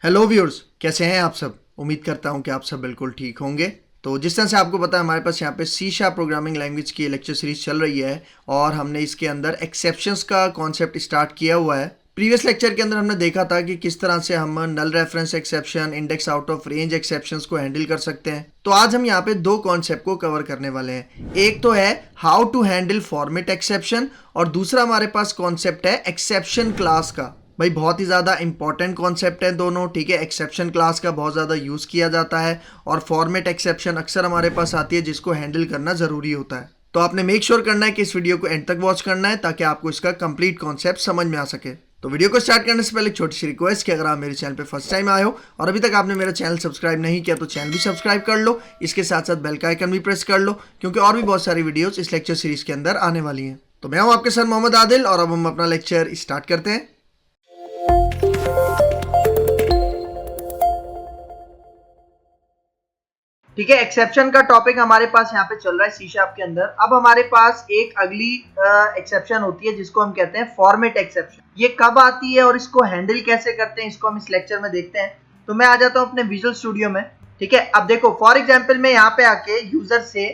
Hello viewers, कैसे हैं आप सब। उम्मीद करता हूं कि आप सब बिल्कुल ठीक होंगे। तो जिस तरह से आपको पता है, हमारे पास यहाँ पे सी शार्प प्रोग्रामिंग लैंग्वेज की लेक्चर सीरीज चल रही है और हमने इसके अंदर एक्सेप्शंस का कॉन्सेप्ट स्टार्ट किया हुआ है। प्रीवियस लेक्चर के अंदर हमने देखा था कि किस तरह से हम null reference exception, index out of range exceptions को हैंडल कर सकते हैं। तो आज हम यहाँ पे दो कॉन्सेप्ट को कवर करने वाले हैं। एक तो है how to handle format exception और दूसरा हमारे पास कॉन्सेप्ट है एक्सेप्शन क्लास का। भाई बहुत ही ज़्यादा इंपॉर्टेंट कॉन्सेप्ट है दोनों, ठीक है। एक्सेप्शन क्लास का बहुत ज़्यादा यूज़ किया जाता है और फॉर्मेट एक्सेप्शन अक्सर हमारे पास आती है जिसको हैंडल करना ज़रूरी होता है। तो आपने मेक श्योर करना है कि इस वीडियो को एंड तक वॉच करना है ताकि आपको इसका कंप्लीट कॉन्सेप्ट समझ में आ सके। तो वीडियो को स्टार्ट करने से पहले एक छोटी सी रिक्वेस्ट कि अगर आप मेरे चैनल पे फर्स्ट टाइम आए हो और अभी तक आपने मेरा चैनल सब्सक्राइब नहीं किया तो चैनल भी सब्सक्राइब कर लो। इसके साथ साथ बेल का आइकन भी प्रेस कर लो क्योंकि और भी बहुत सारी वीडियोस इस लेक्चर सीरीज के अंदर आने वाली हैं। तो मैं हूं आपके सर मोहम्मद आदिल और अब हम अपना लेक्चर स्टार्ट करते हैं। ठीक है, एक्सेप्शन का टॉपिक हमारे पास यहाँ पे चल रहा है सी शार्प के अंदर। अब हमारे पास एक अगली एक्सेप्शन होती है जिसको हम कहते हैं फॉर्मेट एक्सेप्शन। ये कब आती है और इसको हैंडल कैसे करते हैं, इसको हम इस लेक्चर में देखते हैं। तो मैं आ जाता हूँ अपने विजुअल स्टूडियो में। ठीक है, अब देखो फॉर एग्जाम्पल मैं यहाँ पे आके यूजर से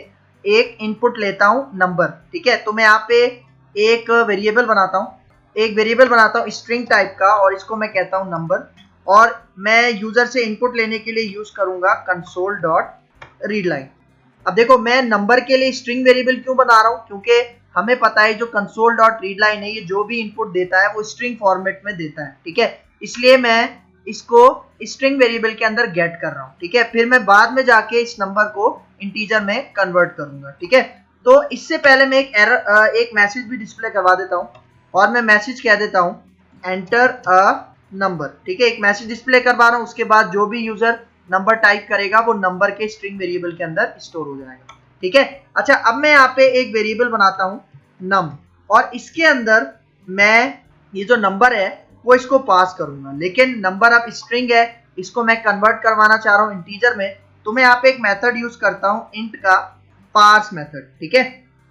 एक इनपुट लेता हूँ नंबर। ठीक है, तो मैं यहाँ पे एक वेरिएबल बनाता हूँ स्ट्रिंग टाइप का और इसको मैं कहता हूँ नंबर। और मैं यूजर से इनपुट लेने के लिए यूज करूंगा कंसोल डॉट रीड लाइन। अब देखो मैं नंबर के लिए स्ट्रिंग वेरिएबल क्यों बना रहा हूं, क्योंकि हमें पता है जो कंसोल डॉट रीड लाइन है ये जो भी इनपुट देता है वो स्ट्रिंग फॉर्मेट में देता है। ठीक है, इसलिए मैं इसको स्ट्रिंग वेरिएबल के अंदर गेट कर रहा हूं। ठीक है, फिर मैं बाद में जाके इस नंबर को इंटीजर में कन्वर्ट करूंगा। ठीक है, तो इससे पहले मैं एक मैसेज भी डिस्प्ले करवा देता हूं और मैं मैसेज कह देता हूं एंटर अ नंबर। ठीक है, एक मैसेज डिस्प्ले करवा रहा हूं, उसके बाद जो भी यूजर नंबर टाइप करेगा वो नंबर के स्ट्रिंग वेरिएबल के अंदर स्टोर हो जाएगा। ठीक है, अच्छा अब मैं यहाँ पे एक वेरिएबल बनाता हूँ नम और इसके अंदर मैं ये जो नंबर है वो इसको पास करूंगा। लेकिन नंबर अब स्ट्रिंग है, इसको मैं कन्वर्ट करवाना चाह रहा हूँ इंटीजर में, तो मैं यहाँ पे एक मेथड यूज करता हूँ इंट का पास मेथड। ठीक है,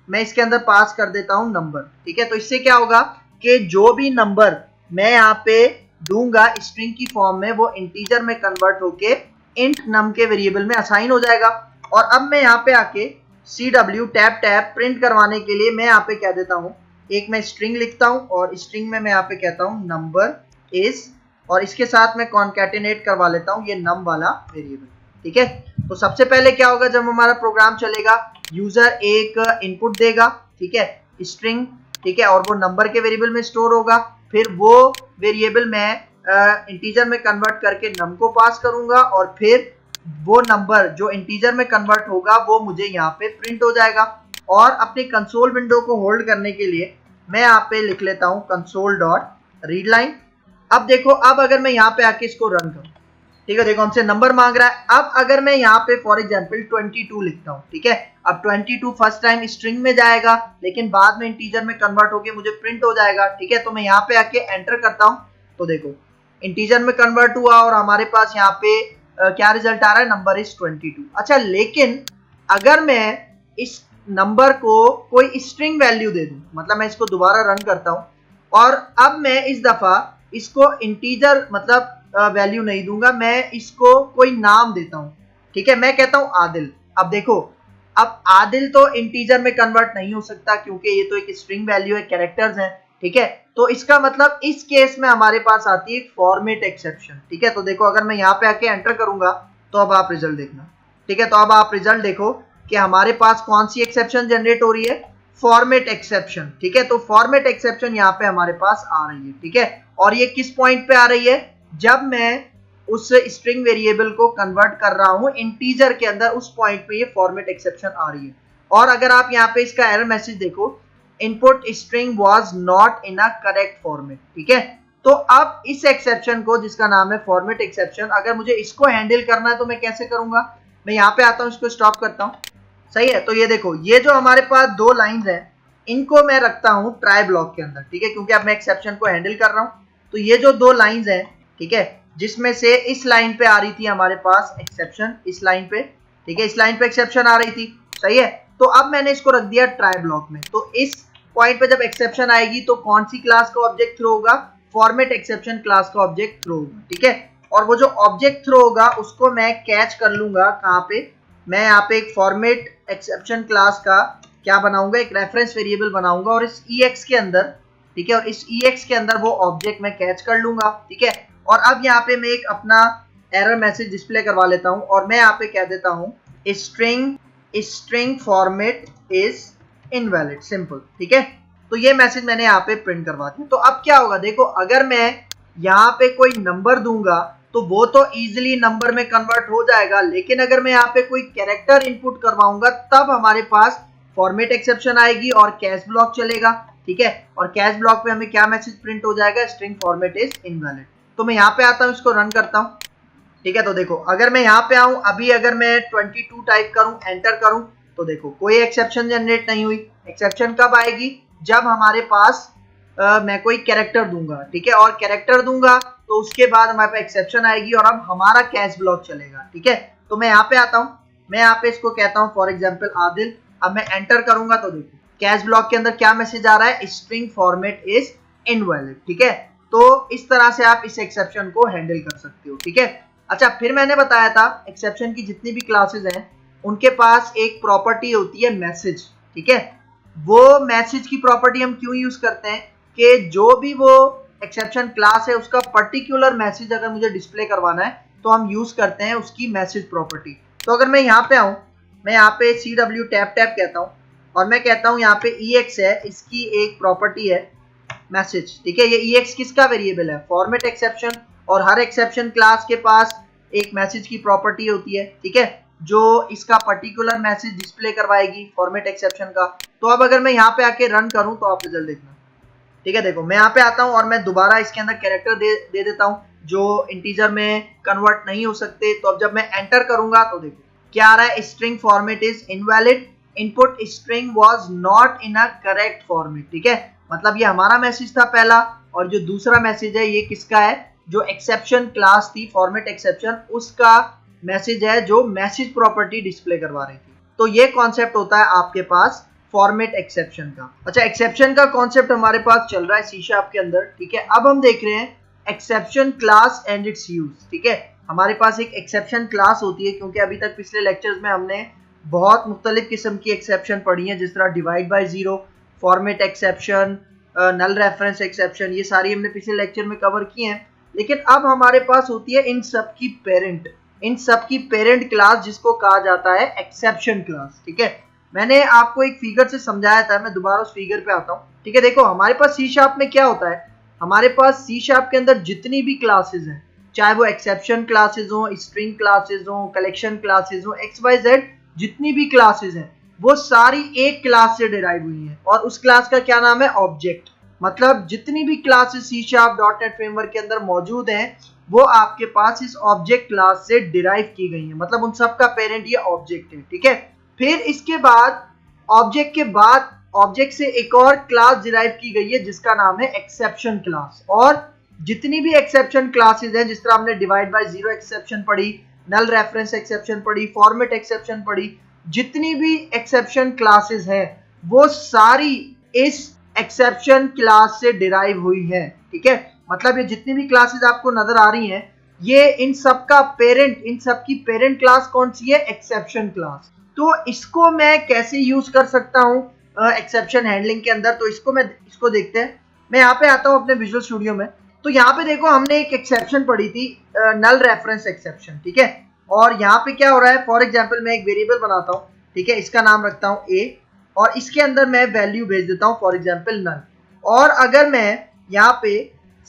मैं इसके अंदर पास कर देता हूँ नंबर। ठीक है, तो इससे क्या होगा कि जो भी नंबर मैं यहाँ पे दूंगा स्ट्रिंग की फॉर्म में वो इंटीजर में कन्वर्ट होके इंट नम के वेरिएबल में असाइन हो जाएगा। और अब मैं यहाँ पे आके CW टैब प्रिंट करवाने के लिए मैं यहाँ पे कह देता हूँ एक मैं स्ट्रिंग लिखता हूँ और स्ट्रिंग में मैं यहाँ पे कहता हूँ नंबर इज और इसके साथ मैं कॉन्कैटिनेट करवा लेता हूँ ये नम वाला वेरिएबल। ठीक है, तो सबसे पहले क्या होगा जब हमारा प्रोग्राम चलेगा, यूजर एक इनपुट देगा। ठीक है, स्ट्रिंग। ठीक है, और वो नंबर के वेरिएबल में स्टोर होगा। फिर वो वेरिएबल मैं इंटीजर में कन्वर्ट करके नम को पास करूंगा और फिर वो नंबर जो इंटीजर में कन्वर्ट होगा वो मुझे यहाँ पे प्रिंट हो जाएगा। और अपनी कंसोल विंडो को होल्ड करने के लिए मैं यहाँ पे लिख लेता हूँ कंसोल डॉट रीड लाइन। अब देखो, अब अगर मैं यहाँ पे आके इसको रन करूँ, ठीक है, देखो हमसे नंबर मांग रहा है। अब अगर मैं यहाँ पे फॉर एग्जांपल 22 लिखता हूँ, ठीक है, अब 22 फर्स्ट टाइम स्ट्रिंग में जाएगा लेकिन बाद में इंटीजर में कन्वर्ट होके मुझे प्रिंट हो जाएगा। ठीक है, तो मैं यहाँ पे आके एंटर करता हूँ तो देखो इंटीजर में कन्वर्ट हुआ और हमारे पास यहाँ पे क्या रिजल्ट आ रहा है, नंबर इज 22। अच्छा, लेकिन अगर मैं इस नंबर को कोई स्ट्रिंग वैल्यू दे दूं, मतलब मैं इसको दोबारा रन करता हूं और अब मैं इस दफा इसको इंटीजर मतलब वैल्यू नहीं दूंगा, मैं इसको कोई नाम देता हूं। ठीक है, मैं कहता हूं आदिल। अब देखो, अब आदिल तो इंटीजर में कन्वर्ट नहीं हो सकता क्योंकि ये तो एक स्ट्रिंग वैल्यू है, कैरेक्टर्स हैं। ठीक है, तो इसका मतलब इस केस में हमारे पास आती है फॉर्मेट एक्सेप्शन। ठीक है, तो देखो अगर मैं यहाँ पे आके एंटर करूंगा तो अब आप रिजल्ट देखना। ठीक है, तो अब आप रिजल्ट देखो कि हमारे पास कौन सी एक्सेप्शन जनरेट हो रही है, फॉर्मेट एक्सेप्शन। ठीक है, तो फॉर्मेट एक्सेप्शन यहाँ पे हमारे पास आ रही है। ठीक है, और ये किस पॉइंट पे आ रही है, जब मैं उस स्ट्रिंग वेरिएबल को कन्वर्ट कर रहा हूं इंटीजर के अंदर, उस पॉइंट पे ये फॉर्मेट एक्सेप्शन आ रही है। और अगर आप यहाँ पे इसका एरर मैसेज देखो, input string was not in a correct format. ठीक है, तो अब इस एक्सेप्शन को जिसका नाम है फॉर्मेट एक्सेप्शन, अगर मुझे इसको हैंडल करना है तो मैं कैसे करूंगा, मैं यहाँ पे आता हूँ, इसको स्टॉप करता हूँ। सही है, तो ये देखो ये जो हमारे पास दो लाइंस हैं इनको मैं रखता हूँ ट्राई ब्लॉक के अंदर। ठीक है, क्योंकि अब मैं एक्सेप्शन को हैंडल कर रहा हूँ। तो ये जो दो लाइंस हैं, ठीक है, जिसमें से इस लाइन पे आ रही थी हमारे पास एक्सेप्शन, इस लाइन पे, ठीक है, इस लाइन पे एक्सेप्शन आ रही थी। सही है, तो अब मैंने इसको रख दिया ट्राई ब्लॉक में। तो इस पॉइंट पे जब एक्सेप्शन आएगी तो कौन सी क्लास का ऑब्जेक्ट थ्रो होगा, फॉर्मेट एक्सेप्शन क्लास का ऑब्जेक्ट थ्रो होगा। ठीक है, और वो जो ऑब्जेक्ट थ्रो होगा उसको मैं कैच कर लूंगा कहाँ पे, मैं यहाँ पे एक फॉर्मेट एक्सेप्शन क्लास का क्या बनाऊंगा, एक रेफरेंस वेरिएबल बनाऊंगा और इस EX के अंदर, ठीक है, और इस EX के अंदर वो ऑब्जेक्ट मैं कैच कर लूंगा, ठीक है। और अब यहाँ पे मैं एक अपना एरर मैसेज डिस्प्ले करवा लेता हूँ और मैं यहाँ पे कह देता हूँ string format is invalid, simple, ठीक है। तो ये मैसेज मैंने यहाँ पे प्रिंट करवा दिया। तो अब क्या होगा, देखो अगर मैं यहाँ पे कोई नंबर दूंगा तो वो तो इजीली नंबर में कन्वर्ट हो जाएगा, लेकिन अगर मैं यहाँ पे कोई कैरेक्टर इनपुट करवाऊंगा तब हमारे पास फॉर्मेट एक्सेप्शन आएगी और कैश ब्लॉक चलेगा, ठीक है। और कैश ब्लॉक पे हमें क्या मैसेज प्रिंट हो जाएगा, स्ट्रिंग फॉर्मेट इज इनवैलिड। तो मैं यहाँ पे आता हूँ, इसको रन करता हूँ, ठीक है। तो देखो अगर मैं यहाँ पे आऊँ, अभी अगर मैं 22 टाइप करूँ, एंटर करूँ, तो देखो कोई एक्सेप्शन जनरेट नहीं हुई। एक्सेप्शन कब आएगी, जब हमारे पास मैं कोई कैरेक्टर दूंगा, ठीक है, और कैरेक्टर दूंगा तो उसके बाद हमारे पास एक्सेप्शन आएगी और अब हमारा कैश ब्लॉक चलेगा, ठीक है। तो मैं यहाँ पे आता हूँ, मैं यहाँ पे इसको कहता हूँ फॉर एग्जाम्पल आदिल। अब मैं एंटर करूंगा तो देखो कैश ब्लॉक के अंदर क्या मैसेज आ रहा है, स्ट्रिंग फॉर्मेट इज इनवैलिड, ठीक है। तो इस तरह से आप इस एक्सेप्शन को हैंडल कर सकते हो, ठीक है। अच्छा, फिर मैंने बताया था एक्सेप्शन की जितनी भी क्लासेस हैं उनके पास एक प्रॉपर्टी होती है मैसेज, ठीक है। वो मैसेज की प्रॉपर्टी हम क्यों यूज करते हैं कि जो भी वो एक्सेप्शन क्लास है उसका पर्टिकुलर मैसेज अगर मुझे डिस्प्ले करवाना है तो हम यूज करते हैं उसकी मैसेज प्रॉपर्टी। तो अगर मैं यहाँ पे आऊँ, मैं यहाँ पे CW टैप कहता हूँ और मैं कहता हूँ यहाँ पे EX है, इसकी एक प्रॉपर्टी है मैसेज, ठीक है। ये EX किसका वेरिएबल है, फॉर्मेट एक्सेप्शन, और हर एक्सेप्शन क्लास के पास एक मैसेज की प्रॉपर्टी होती है, ठीक है, जो इसका पर्टिकुलर मैसेज डिस्प्ले करवाएगी फॉर्मेट एक्सेप्शन का। तो अब अगर मैं यहाँ पे आके रन करूँ तो आप रिजल्ट देखना, ठीक है। देखो मैं यहाँ पे आता हूँ और मैं दोबारा इसके अंदर कैरेक्टर दे देता हूँ जो इंटीजर में कन्वर्ट नहीं हो सकते। तो अब जब मैं एंटर करूंगा तो देखो क्या आ रहा है, string format is invalid, input string was not in a correct format, ठीक है। मतलब ये हमारा मैसेज था पहला, और जो दूसरा मैसेज है ये किसका है, जो एक्सेप्शन क्लास थी फॉर्मेट एक्सेप्शन, उसका मैसेज है जो मैसेज प्रॉपर्टी डिस्प्ले करवा रही थी। तो ये कॉन्सेप्ट होता है आपके पास फॉर्मेट एक्सेप्शन का। अच्छा, एक्सेप्शन का कॉन्सेप्ट हमारे पास चल रहा है C# के अंदर, ठीक है। अब हम देख रहे हैं exception class and it's use, ठीक है। हमारे पास एक एक्सेप्शन क्लास होती है, क्योंकि अभी तक पिछले लेक्चर्स में हमने बहुत मुख्तलिफ किस्म की एक्सेप्शन पढ़ी है, जिस तरह divide by zero, format exception, null reference exception, ये सारी हमने पिछले लेक्चर में कवर की हैं। लेकिन अब हमारे पास होती है इन सब की पेरेंट क्लास, जिसको कहा जाता है एक्सेप्शन क्लास, ठीक है। मैंने आपको एक फिगर से समझाया था, मैं दोबारा उस फिगर पे आता हूँ, ठीक है। देखो हमारे पास C# में क्या होता है, हमारे पास C# के अंदर जितनी भी क्लासेस हैं, चाहे वो एक्सेप्शन क्लासेस हो, स्ट्रिंग क्लासेस हो, कलेक्शन क्लासेस हो, XYZ जितनी भी क्लासेस हैं वो सारी एक क्लास से डिराइव हुई हैं, और उस क्लास का क्या नाम है, ऑब्जेक्ट। मतलब जितनी भी क्लासेस C# .NET फ्रेमवर्क के अंदर मौजूद हैं वो आपके पास इस ऑब्जेक्ट क्लास से डिराइव की गई है, मतलब उन सब का पेरेंट ये ऑब्जेक्ट है, ठीक है। फिर इसके बाद ऑब्जेक्ट के बाद ऑब्जेक्ट से एक और क्लास डिराइव की गई है जिसका नाम है एक्सेप्शन क्लास। और जितनी भी एक्सेप्शन क्लासेस हैं, जिस तरह हमने डिवाइड बाय जीरो एक्सेप्शन पढ़ी, नल रेफरेंस एक्सेप्शन पढ़ी, फॉर्मेट एक्सेप्शन पढ़ी, जितनी भी एक्सेप्शन क्लासेस हैं वो सारी इस एक्सेप्शन क्लास से डिराइव हुई है, ठीक है। मतलब ये जितनी भी क्लासेस आपको नजर आ रही हैं, ये इन सब की पेरेंट क्लास कौन सी है, एक्सेप्शन क्लास। तो इसको मैं कैसे यूज कर सकता हूँ एक्सेप्शन हैंडलिंग के अंदर, तो इसको देखते हैं। मैं यहाँ पे आता हूँ अपने विजुअल स्टूडियो में। तो यहाँ पे देखो हमने एक एक्सेप्शन पढ़ी थी, नल रेफरेंस एक्सेप्शन, ठीक है। और यहाँ पे क्या हो रहा है, फॉर एग्जाम्पल मैं एक वेरिएबल बनाता हूँ, ठीक है, इसका नाम रखता हूँ A, और इसके अंदर मैं वैल्यू भेज देता हूँ फॉर एग्जाम्पल नल। और अगर मैं यहाँ पे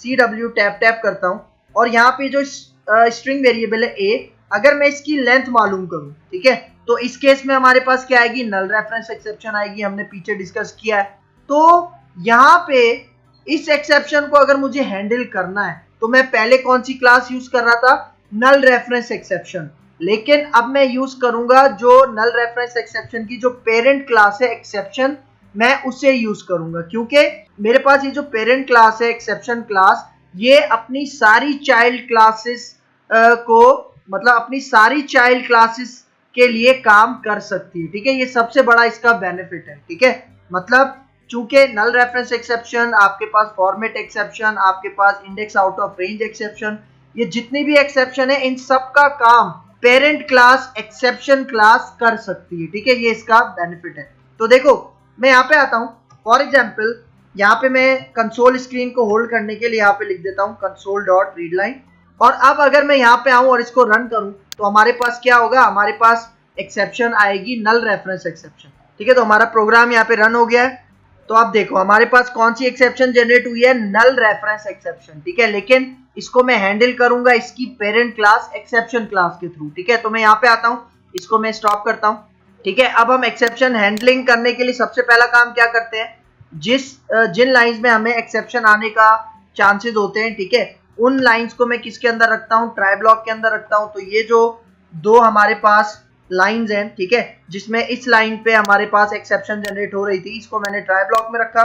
CW टैप करता हूँ और यहाँ पे जो स्ट्रिंग वेरिएबल है A, अगर मैं इसकी लेंथ मालूम करूँ, ठीक है, तो इस केस में हमारे पास क्या आएगी, नल रेफरेंस एक्सेप्शन आएगी, हमने पीछे डिस्कस किया है। तो यहाँ पे इस एक्सेप्शन को अगर मुझे हैंडल करना है तो मैं पहले कौन सी क्लास यूज कर रहा था, नल रेफरेंस एक्सेप्शन, लेकिन अब मैं यूज करूंगा जो नल रेफरेंस एक्सेप्शन की जो पेरेंट क्लास है एक्सेप्शन, मैं उसे यूज करूंगा, क्योंकि मेरे पास ये जो पेरेंट क्लास है एक्सेप्शन क्लास, ये अपनी सारी चाइल्ड क्लासेस को, मतलब अपनी सारी चाइल्ड क्लासेस के लिए काम कर सकती है, ठीक है। ये सबसे बड़ा इसका बेनिफिट है, ठीक है। मतलब चूंकि नल रेफरेंस एक्सेप्शन, आपके पास फॉर्मेट एक्सेप्शन, आपके पास index out of range exception, ये जितनी भी एक्सेप्शन है इन सब का काम पेरेंट क्लास एक्सेप्शन क्लास कर सकती है, ठीक है, ये इसका बेनिफिट है। तो देखो मैं यहाँ पे आता हूँ, फॉर एग्जाम्पल यहाँ पे मैं कंसोल स्क्रीन को होल्ड करने के लिए यहाँ पे लिख देता हूँ कंसोल डॉट रीड लाइन, और अब अगर मैं यहाँ पे आऊँ और इसको रन करूँ तो हमारे पास क्या होगा, हमारे पास एक्सेप्शन आएगी नल रेफरेंस एक्सेप्शन, ठीक है। तो हमारा प्रोग्राम यहाँ पे रन हो गया है। तो आप देखो हमारे पास कौन सी एक्सेप्शन जनरेट हुई है, नल रेफरेंस एक्सेप्शन, ठीक है, लेकिन इसको मैं हैंडल करूंगा इसकी पेरेंट क्लास एक्सेप्शन क्लास के थ्रू, ठीक है। तो मैं यहाँ पे आता हूँ, इसको मैं स्टॉप करता हूँ, ठीक है। अब हम एक्सेप्शन हैंडलिंग करने के लिए सबसे पहला काम क्या करते हैं, जिन लाइंस में हमें एक्सेप्शन आने का चांसेस होते हैं, ठीक है, उन लाइंस को मैं किसके अंदर रखता हूँ, ट्राई ब्लॉक के अंदर रखता हूँ। तो ये जो दो हमारे पास लाइंस हैं, ठीक है, जिसमें इस लाइन पे हमारे पास एक्सेप्शन जनरेट हो रही थी, इसको मैंने ट्राई ब्लॉक में रखा,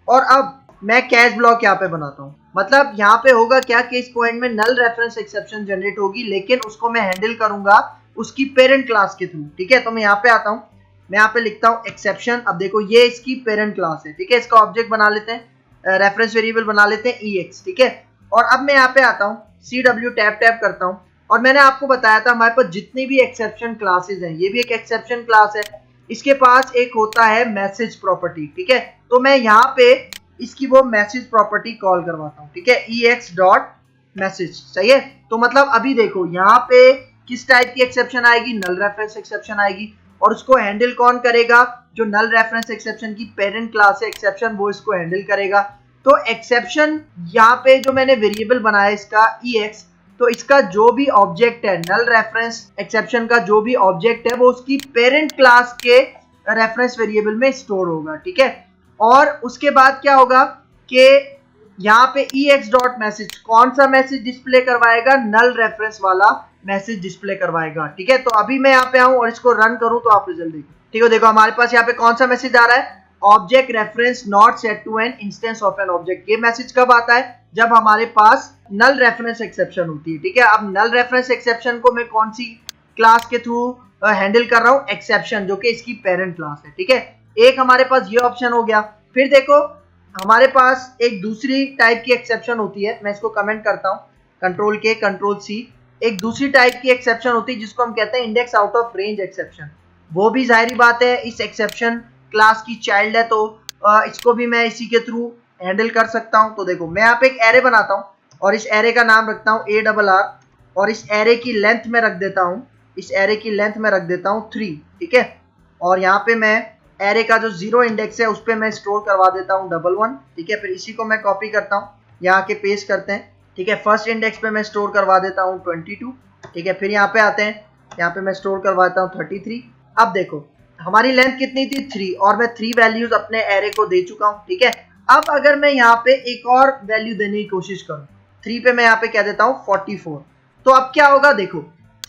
और अब मैं कैच ब्लॉक यहाँ पे बनाता हूँ। मतलब यहाँ पे होगा क्या कि इस पॉइंट में नल रेफरेंस एक्सेप्शन जनरेट होगी, लेकिन उसको मैं हैंडल करूंगा उसकी पेरेंट क्लास के थ्रू, ठीक है। तो मैं यहाँ पे आता हूँ, मैं यहाँ पे लिखता हूँ एक्सेप्शन। अब देखो ये इसकी पेरेंट क्लास है, ठीक है, इसका ऑब्जेक्ट बना लेते हैं, रेफरेंस वेरिएबल बना लेते हैं EX, ठीक है। और अब मैं यहाँ पे आता हूँ, CW टैप करता हूँ, और मैंने आपको बताया था हमारे पास जितनी भी एक्सेप्शन क्लासेस हैं, ये भी एक एक्सेप्शन क्लास है, इसके पास एक होता है मैसेज प्रॉपर्टी, ठीक है। तो मैं यहाँ पे इसकी वो मैसेज प्रॉपर्टी कॉल करवाता हूँ, ठीक है, EX डॉट मैसेज, सही है। तो मतलब अभी देखो यहाँ पे किस टाइप की एक्सेप्शन आएगी, नल रेफरेंस एक्सेप्शन आएगी, और उसको हैंडल कौन करेगा, जो नल रेफरेंस एक्सेप्शन की पेरेंट क्लास है एक्सेप्शन, वो इसको हैंडल करेगा। तो एक्सेप्शन यहाँ पे जो मैंने वेरिएबल बनाया इसका EX, तो इसका जो भी ऑब्जेक्ट है नल रेफरेंस एक्सेप्शन का जो भी ऑब्जेक्ट है वो उसकी पेरेंट क्लास के रेफरेंस वेरिएबल में स्टोर होगा, ठीक है। और उसके बाद क्या होगा कि यहाँ पे EX डॉट मैसेज कौन सा मैसेज डिस्प्ले करवाएगा, नल रेफरेंस वाला मैसेज डिस्प्ले करवाएगा, ठीक है। तो अभी मैं यहाँ पे आऊँ और इसको रन करूँ तो आप रिजल्ट देखो, ठीक है। देखो हमारे पास यहाँ पे कौन सा मैसेज आ रहा है, object reference not set to an instance of an object. ये मैसेज कब आता है, जब हमारे पास नल रेफरेंस एक्सेप्शन होती है, ठीक है। अब नल रेफरेंस एक्सेप्शन को मैं कौन सी क्लास के थ्रू हैंडल कर रहा हूँ, एक्सेप्शन, जो कि इसकी पेरेंट क्लास है, ठीक है। एक हमारे पास ये ऑप्शन हो गया। फिर देखो हमारे पास एक दूसरी टाइप की एक्सेप्शन होती है, मैं इसको कमेंट करता हूँ, Ctrl+K Ctrl+C। एक दूसरी टाइप की एक्सेप्शन होती है जिसको हम कहते हैं index out of range exception. वो भी जाहिर बात है इस एक्सेप्शन क्लास की चाइल्ड है, तो इसको भी मैं इसी के थ्रू हैंडल कर सकता हूं। तो देखो मैं यहाँ पे एक एरे बनाता हूं और इस एरे का नाम रखता हूं ARR, और इस एरे की लेंथ में रख देता हूं, इस एरे की लेंथ में रख देता हूं 3, ठीक है। और यहाँ पे मैं एरे का जो 0 इंडेक्स है उस पर मैं स्टोर करवा देता हूँ 11, ठीक है। फिर इसी को मैं कॉपी करता हूँ, यहाँ के पेस्ट करते हैं, ठीक है। फर्स्ट इंडेक्स पे मैं स्टोर करवा देता हूँ 22, ठीक है। फिर यहाँ पे आते हैं, यहाँ पे मैं स्टोर करवाता हूँ 33। अब देखो हमारी लेंथ कितनी थी 3, और मैं 3 वैल्यूज अपने एरे को दे चुका हूँ, ठीक है। अब अगर मैं यहाँ पे एक और वैल्यू देने की कोशिश करूँ, 3 पे मैं यहाँ पे कह देता हूँ 44, तो अब क्या होगा, देखो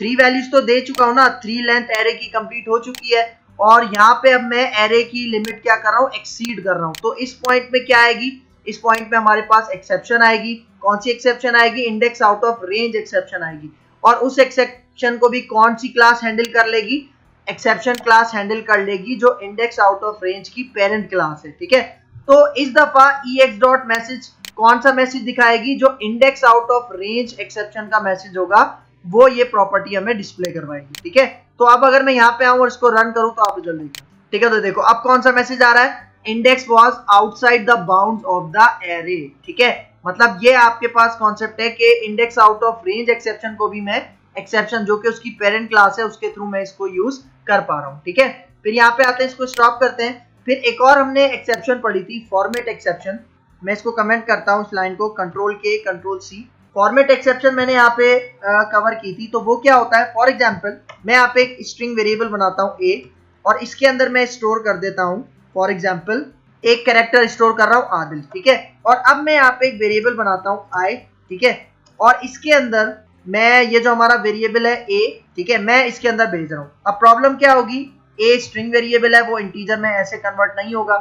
3 वैल्यूज तो दे चुका हूँ ना, 3 लेंथ एरे की कंप्लीट हो चुकी है, और यहाँ पे अब मैं एरे की लिमिट क्या कर रहा हूँ, एक्सीड कर रहा हूँ। तो इस पॉइंट में क्या आएगी, इस पॉइंट में हमारे पास एक्सेप्शन आएगी। कौन सी एक्सेप्शन आएगी, index out of range exception आएगी, और उस एक्सेप्शन को भी कौन सी क्लास हैंडल कर लेगी, एक्सेप्शन क्लास हैंडल कर लेगी जो इंडेक्स आउट ऑफ रेंज की पेरेंट क्लास है, ठीक है। तो इस दफा EX डॉट मैसेज कौन सा मैसेज दिखाएगी, जो index out of range exception का मैसेज होगा वो ये प्रॉपर्टी हमें डिस्प्ले करवाएगी, ठीक है। तो अब अगर मैं यहाँ पे आऊँ और इसको रन करूँ तो आप जल्दी, ठीक है। तो देखो अब कौन सा मैसेज आ रहा है, index was outside the bounds of the array, ठीक है। मतलब ये आपके पास कॉन्सेप्ट है कि index out of range exception को भी मैं एक्सेप्शन जो कि उसकी पेरेंट क्लास है उसके थ्रू मैं इसको यूज कर पा रहा हूँ, ठीक है। फिर यहाँ पे आते हैं, इसको स्टॉप करते हैं। फिर एक और हमने एक्सेप्शन पढ़ी थी, फॉर्मेट एक्सेप्शन। मैं इसको कमेंट करता हूँ इस लाइन को, Ctrl+K Ctrl+C। फॉर्मेट एक्सेप्शन मैंने यहाँ पे कवर की थी। तो वो क्या होता है, फॉर एग्जाम्पल मैं यहाँ पे एक स्ट्रिंग वेरिएबल बनाता हूँ A, और इसके अंदर मैं स्टोर कर देता हूँ फॉर एग्जाम्पल एक कैरेक्टर स्टोर कर रहा हूँ आदिल, ठीक है। और अब मैं यहाँ पे एक वेरिएबल बनाता हूँ I, ठीक है, और इसके अंदर मैं ये जो हमारा वेरिएबल है A, ठीक है, मैं इसके अंदर भेज रहा हूँ। अब प्रॉब्लम क्या होगी, A स्ट्रिंग वेरिएबल है, वो इंटीजर में ऐसे कन्वर्ट नहीं होगा।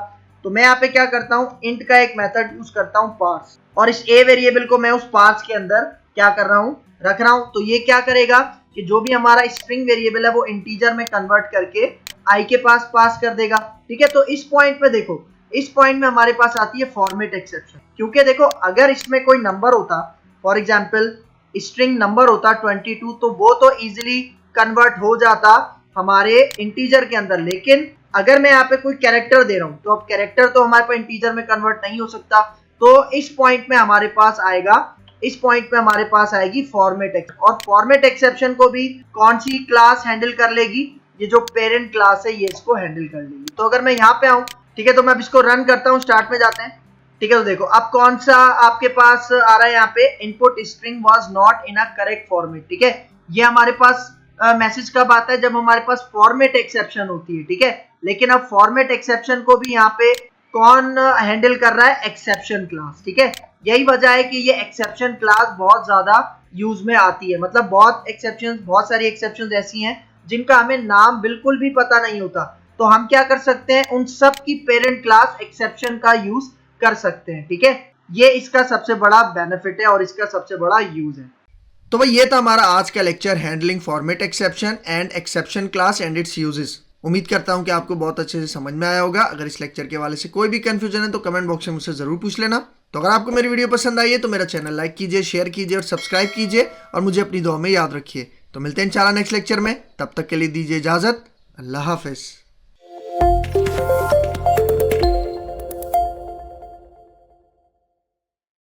तो मैं यहाँ पे क्या करता हूँ, इंट का एक मेथड यूज करता हूँ पार्स, और इस A वेरिएबल को मैं उस पार्स के अंदर क्या कर रहा हूँ, रख रहा हूँ। तो ये क्या करेगा कि जो भी हमारा स्ट्रिंग वेरिएबल है वो इंटीजर में कन्वर्ट करके I के पास कर देगा, ठीक है। तो इस पॉइंट पे देखो, इस पॉइंट में हमारे पास आती है फॉर्मेट एक्सेप्शन, क्योंकि देखो अगर इसमें कोई नंबर होता, फॉर एग्जाम्पल स्ट्रिंग नंबर होता 22 तो वो तो इजीली कन्वर्ट हो जाता हमारे इंटीजर के अंदर। लेकिन अगर मैं यहाँ पे कोई कैरेक्टर दे रहा हूँ तो अब कैरेक्टर तो हमारे पास इंटीजर में कन्वर्ट नहीं हो सकता। तो इस पॉइंट में हमारे पास आएगा, इस पॉइंट पे हमारे पास आएगी फॉर्मेट एक्सेप्शन। और फॉर्मेट एक्सेप्शन को भी कौन सी क्लास हैंडल कर लेगी, ये जो पेरेंट क्लास है ये इसको हैंडल कर लेगी। तो अगर मैं यहाँ पे आऊँ, ठीक है, तो मैं अब इसको रन करता हूँ, स्टार्ट में जाते हैं, ठीक है। तो देखो अब कौन सा आपके पास आ रहा है यहाँ पे, input string was not in a correct format, ठीक है। ये हमारे पास मैसेज कब आता है, जब हमारे पास फॉर्मेट एक्सेप्शन होती है, ठीक है। लेकिन अब फॉर्मेट एक्सेप्शन को भी यहाँ पे कौन हैंडल कर रहा है, एक्सेप्शन क्लास, ठीक है। यही वजह है कि ये एक्सेप्शन क्लास बहुत ज्यादा यूज में आती है। मतलब बहुत सारी एक्सेप्शन ऐसी हैं जिनका हमें नाम बिल्कुल भी पता नहीं होता, तो हम क्या कर सकते हैं, उन सब की पेरेंट क्लास एक्सेप्शन का यूज कर सकते हैं, ठीक है। ये इसका सबसे बड़ा बेनिफिट है और इसका सबसे बड़ा यूज है। तो भाई ये था हमारा आज का lecture, handling format exception and exception class and it's uses. उम्मीद करता हूं कि आपको बहुत अच्छे से समझ में आया होगा। अगर इस लेक्चर के हवाले से कोई भी कंफ्यूजन है तो कमेंट बॉक्स में मुझसे जरूर पूछ लेना। तो अगर आपको मेरी वीडियो पसंद आई है तो मेरा चैनल लाइक कीजिए, शेयर कीजिए और सब्सक्राइब कीजिए और मुझे अपनी दुआ में याद रखिए। तो मिलते हैं इंशाल्लाह नेक्स्ट लेक्चर में, तब तक के लिए दीजिए इजाजत। अल्लाह हाफिज।